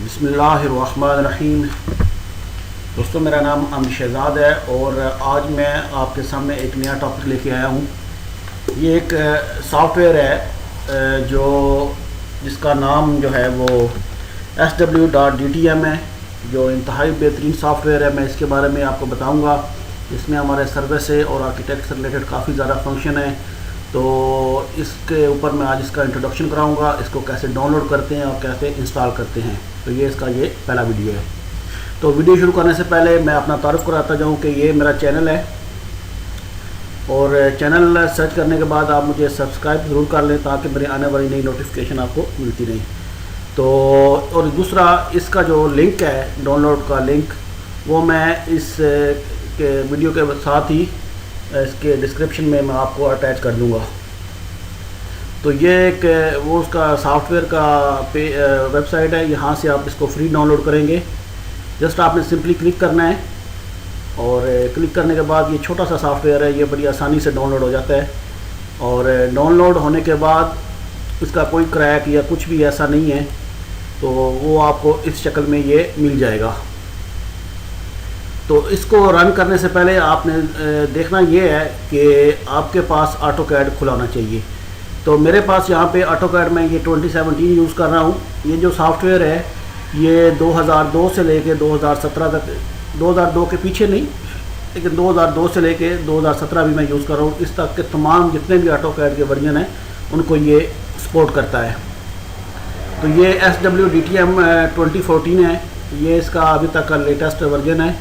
बिस्मिल्लाहिर्रहमानिर्रहीम। दोस्तों, मेरा नाम अमन शहजाद है और आज मैं आपके सामने एक नया टॉपिक लेके आया हूँ। ये एक सॉफ्टवेयर है जिसका नाम जो है वो SW.DTM है, जो इंतहाई बेहतरीन सॉफ्टवेयर है। मैं इसके बारे में आपको बताऊँगा। इसमें हमारे सर्विस से और आर्किटेक्ट से रिलेटेड काफ़ी ज़्यादा फंक्शन है, तो इसके ऊपर मैं आज इसका इंट्रोडक्शन कराऊंगा। इसको कैसे डाउनलोड करते हैं और कैसे इंस्टॉल करते हैं, तो ये पहला वीडियो है। तो वीडियो शुरू करने से पहले मैं अपना तारुफ कराता जाऊं कि ये मेरा चैनल है, और चैनल सर्च करने के बाद आप मुझे सब्सक्राइब ज़रूर कर लें ताकि मेरी आने वाली नई नोटिफिकेशन आपको मिलती रहे। तो और दूसरा, इसका जो लिंक है, डाउनलोड का लिंक, वो मैं इस के वीडियो के साथ ही इसके डिस्क्रिप्शन में मैं आपको अटैच कर दूंगा। तो ये एक वो उसका सॉफ्टवेयर का वेबसाइट है। यहाँ से आप इसको फ्री डाउनलोड करेंगे। जस्ट आपने सिंपली क्लिक करना है, और क्लिक करने के बाद ये छोटा सा सॉफ्टवेयर है, ये बड़ी आसानी से डाउनलोड हो जाता है। और डाउनलोड होने के बाद इसका कोई क्रैक या कुछ भी ऐसा नहीं है, तो वो आपको इस शक्ल में ये मिल जाएगा। तो इसको रन करने से पहले आपने देखना ये है कि आपके पास ऑटोकैड खुला होना चाहिए। तो मेरे पास यहाँ पे ऑटोकैड में ये 2017 यूज़ कर रहा हूँ। ये जो सॉफ्टवेयर है ये 2002 से लेके 2017 तक, 2002 के पीछे नहीं, लेकिन 2002 से लेके 2017 भी मैं यूज़ कर रहा हूँ। इस तक के तमाम जितने भी ऑटोकैड के वर्जन हैं उनको ये सपोर्ट करता है। तो ये SW.DTM 2014 है, ये इसका अभी तक का लेटेस्ट वर्जन है।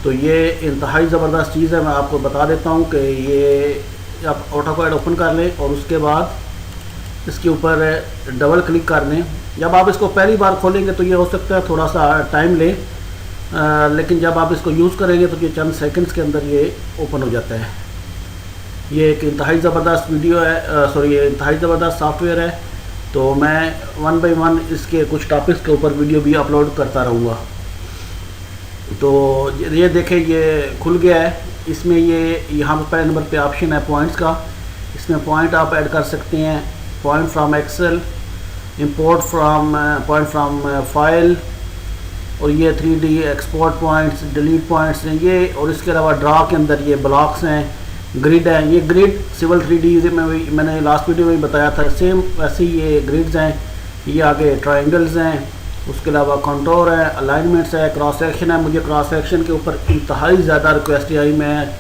तो ये इंतहाई ज़बरदस्त चीज़ है। मैं आपको बता देता हूँ कि ये आप ऑटोकैड ओपन कर लें और उसके बाद इसके ऊपर डबल क्लिक कर लें। जब आप इसको पहली बार खोलेंगे तो ये हो सकता है थोड़ा सा टाइम ले, लेकिन जब आप इसको यूज़ करेंगे तो ये चंद सेकंड्स के अंदर ये ओपन हो जाता है। ये एक इंतहाई ज़बरदस्त वीडियो है, ये इंतहाई ज़बरदस्त सॉफ्टवेयर है। तो मैं 1 बाय 1 इसके कुछ टॉपिक्स के ऊपर वीडियो भी अपलोड करता रहूँगा। तो ये देखें, ये खुल गया है। इसमें ये यहाँ पर पहले नंबर पे ऑप्शन है पॉइंट्स का। इसमें पॉइंट आप ऐड कर सकते हैं, point from Excel, import from point from file, और ये 3D export points, delete points हैं ये। और इसके अलावा ड्रा के अंदर ये ब्लॉक्स हैं, ग्रिड हैं। ये ग्रिड सिविल 3D में मैंने लास्ट वीडियो में बताया था, सेम वैसे ही ये ग्रिड्स हैं। ये आगे ट्राइंगल्स हैं, उसके अलावा कंटोर है, अलाइनमेंट्स है, क्रॉस सेक्शन है। मुझे क्रॉस सेक्शन के ऊपर इंतहाई ज़्यादा रिक्वेस्ट आई। मैं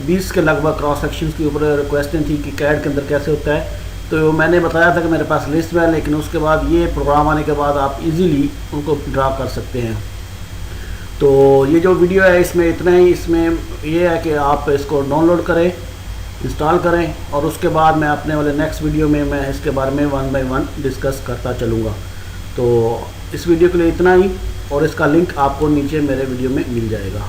20 के लगभग क्रॉस सेक्शन के ऊपर रिक्वेस्टें थी कि कैड के अंदर कैसे होता है। तो मैंने बताया था कि मेरे पास लिस्ट में है, लेकिन उसके बाद ये प्रोग्राम आने के बाद आप इजीली उनको ड्रा कर सकते हैं। तो ये जो वीडियो है इसमें इतना ही। इसमें ये है कि आप इसको डाउनलोड करें, इंस्टॉल करें, और उसके बाद मैं अपने वाले नेक्स्ट वीडियो में मैं इसके बारे में 1 बाय 1 डिस्कस करता चलूँगा। तो इस वीडियो के लिए इतना ही, और इसका लिंक आपको नीचे मेरे वीडियो में मिल जाएगा।